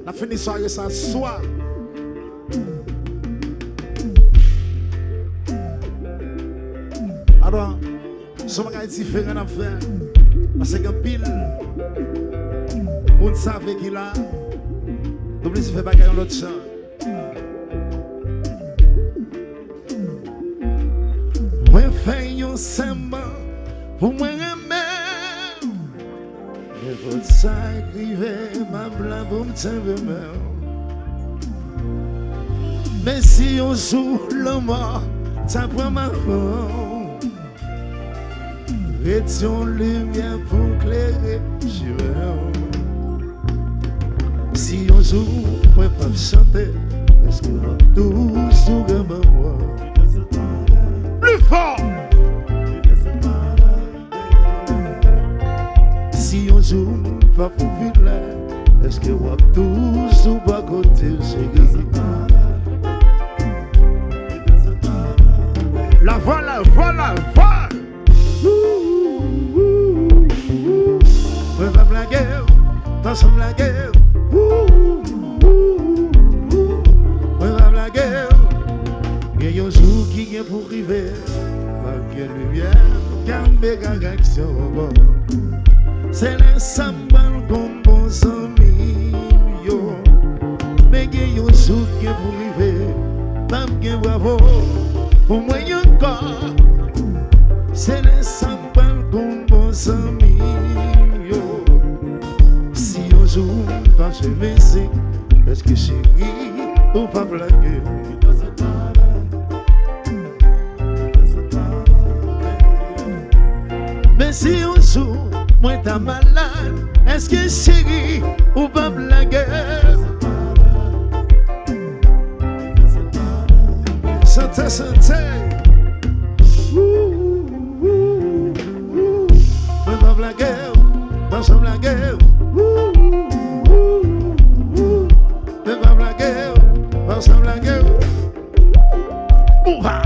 La fin de soirée, ça soit. Alors, ce qui est différent à faire, parce que pile, on savait qu'il a, donc il fait bagarre dans l'autre champ. Moi, fais un semblant pour moi aimer. Et votre sacrifice, ma blanc pour me tenir même. Mais si on joue le mort, ça prend ma femme. Étions lumière pour éclairer si on joue, on peut pas chanter. Est-ce que va tout sous ma voix? Plus fort! Si on joue, pas pour vivre. Est-ce que va tout sous ma côté? La voix, la voix, la voix! On va blaguer, dans son blaguer. On va blaguer. Il y a un jour qui est pour arriver. Malgré lumière, calme réaction. C'est l'ensemble comme bon ami. Mais il y a un jour qui est pour arriver. Malgré bravo, pour moi encore. C'est l'ensemble comme bon ami. Si on joue, pas chez Messi, est-ce que chérie, ou pas blaguer? Mais si on joue, moi t'as malade, est-ce que chérie, ou pas blaguer? Santé, santé. Moi pas blaguer, pas sans blaguer. Ensemble la gueule. Ouha!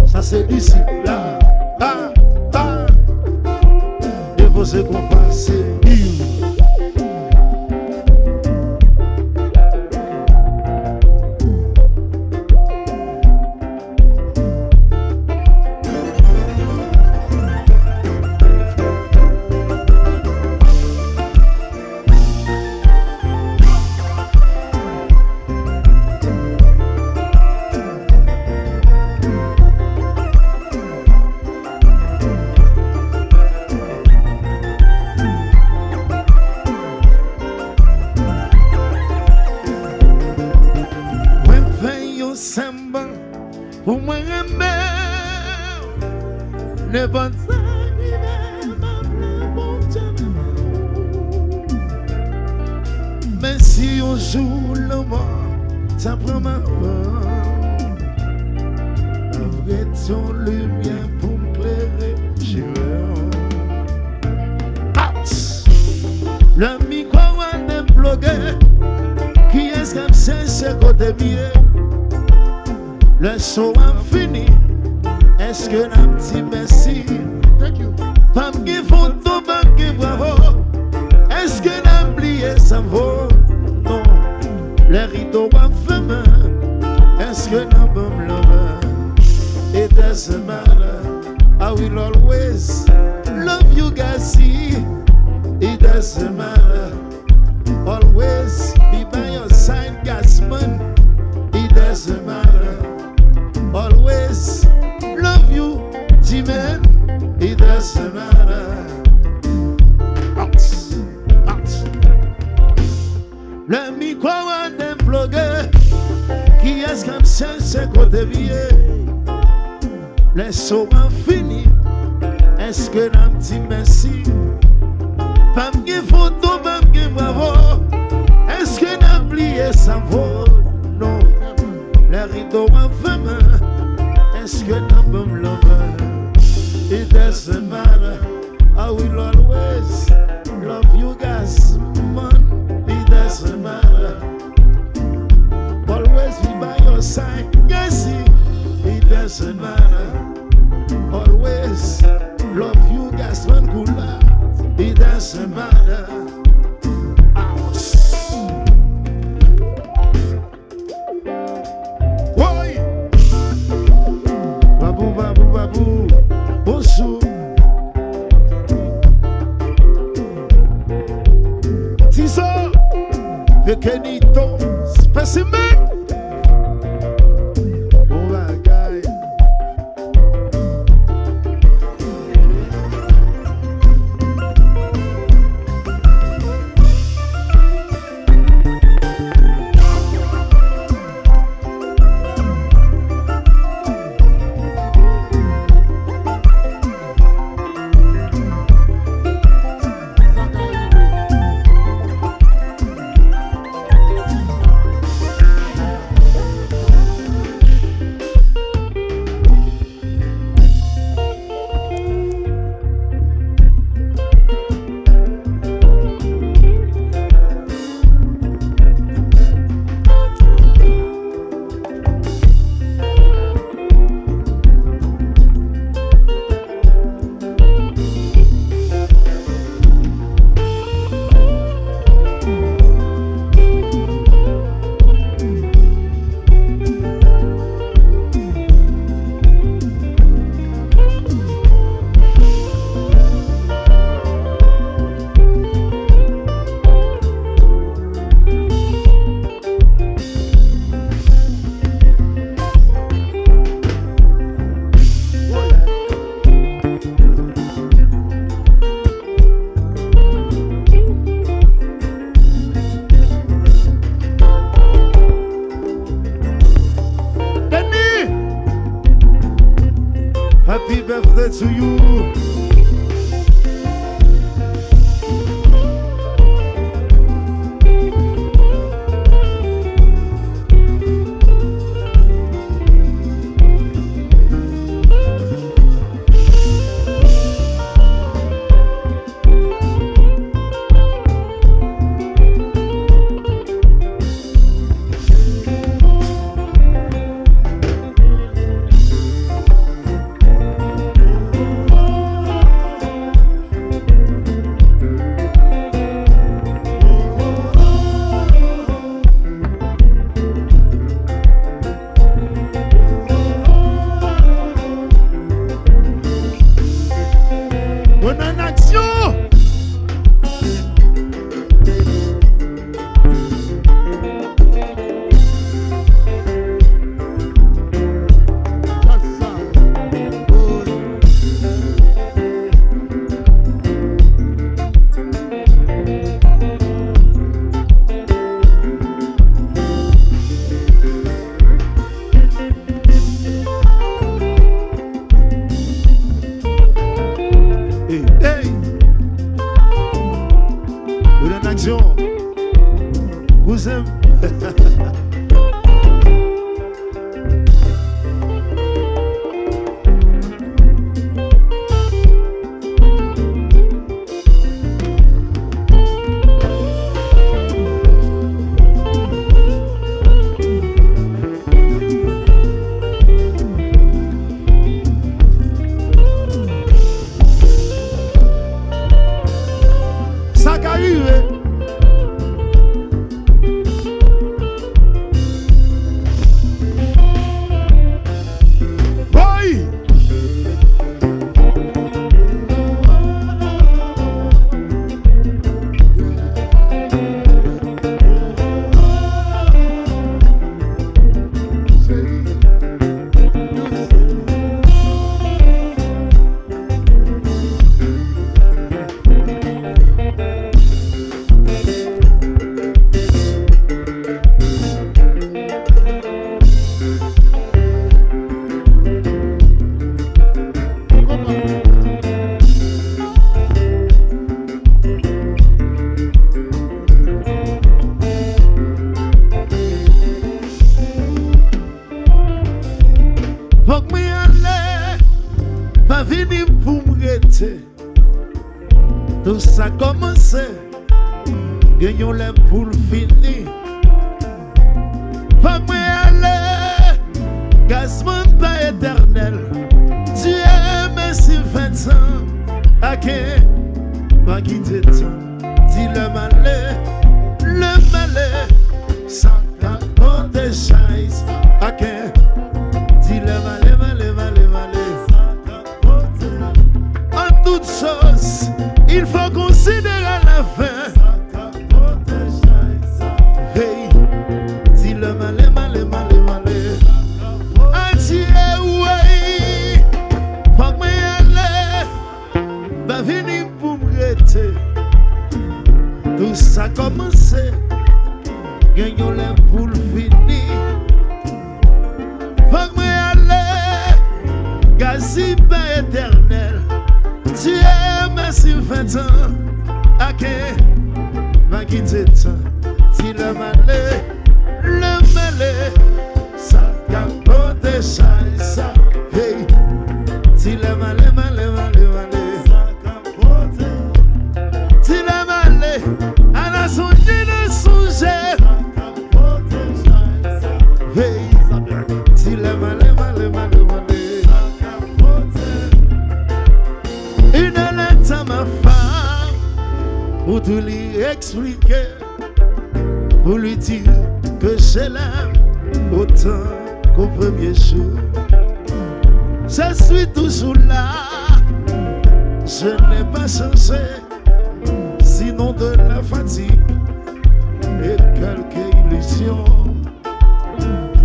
Ça c'est Disip. Aïe, aïe. Et vous êtes compassés. Ça c'est Disip là, et vous êtes compassés. Pour moi, ne pas mais si on joue le mort, ça prend ma main. Avec ton lumière pour m'éclairer, je le micro a débloqué. Qui est-ce qui a cherché côté mieux? Le show a fini. Est-ce que la petite merci? Femme qui photo, femme qui bravo. Est-ce que la oublié ça vaut? Non. Les rideaux a fermé. Est-ce que la bombe love? It doesn't matter. I will always love you guys. See, It doesn't matter. Always be by your side, Gasman. It doesn't matter. Always love you, G-Man. It doesn't matter. Out, out. Let me go and then plug qui est-ce comme ça, c'est côté vieux. Laisse-moi finir. Est-ce que l'on dit merci? Pas me photo, pas me bravo. Est-ce que l'on oublié ça vaut? Non. Les rideaux en femme. Est-ce que l'on me love? It doesn't matter. I will always love you guys, man. It doesn't matter. Always be by your side, yes. It doesn't matter. Always love you guys, man. Good luck. It doesn't matter. Boy, babu, babu, babu, bonjour. Tiso, pequenito, specimen. Oh my God. Happy birthday to you. Faut que m'y aller, pas venir pour m'arrêter. Tout ça commencé, gagnons les poules finies. Faut que m'y aller, gazement pas éternel. Dieu merci 20 ans, à qui va quitter temps. Dis le malais, ça t'apporte des chaises. À qui dis le malais, ça t'apporte. En toutes choses, il faut considérer la fin. Ça t'apporte des chaises. Hey, dis le malais. Adieu, ouais, faut que m'y aller, bah venir pour m'arrêter. Tout ça commencé, gagnons les poules finies. Faut que m'y aller, gazi pas éternel. Dieu merci 20 ans, à qui va quitter temps. Si le malais, ça capote des chaises. Hey, si le malais, ça capote. Si le malais, à la songe de songer. Hey, si le malais, ça capote. Une lettre à ma femme, pour tout lui expliquer, pour lui dire que je l'aime autant qu'au premier jour. Je suis toujours là, je n'ai pas changé, sinon de la fatigue et quelques illusions.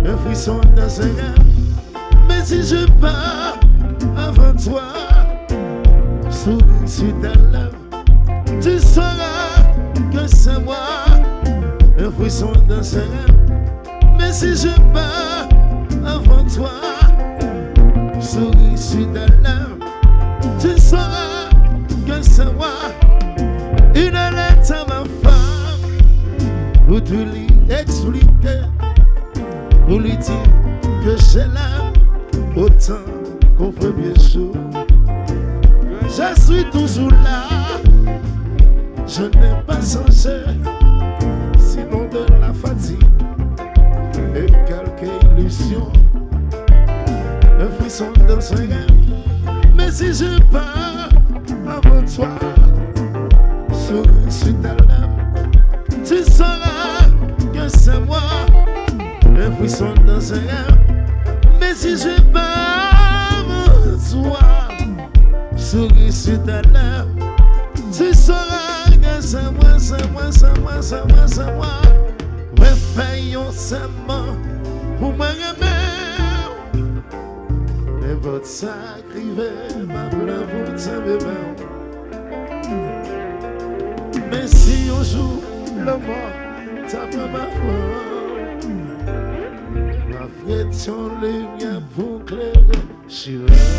Un frisson dans ses rêves, mais si je pars avant toi, souris sur ta lèvre, tu sauras que c'est moi. Un frisson dans ses rêves, mais si je pars avant toi, souris sur ta lèvre, tu sauras que c'est moi. Une lettre à ma femme, pour te lui expliquer, pour lui dire que je l'aime autant qu'au premier jour. Je suis toujours là, je n'ai pas changé, sinon de la fatigue et quelques illusions. Un frisson dans ses rêves, mais si je pars avant toi, souris sur ta lèvre, tu sauras que c'est moi. Un frisson dans ses rêves, mais si je pars avant toi, souris sur ta lèvre, tu sauras que c'est moi, c'est moi, c'est moi, c'est moi, c'est moi. Faisons seulement pour me remettre. Et votre sacrivé, ma blanc, vous le savez bien. Mais si un jour le mort tape ma foi, ma fête son lumière pour clairer sur elle.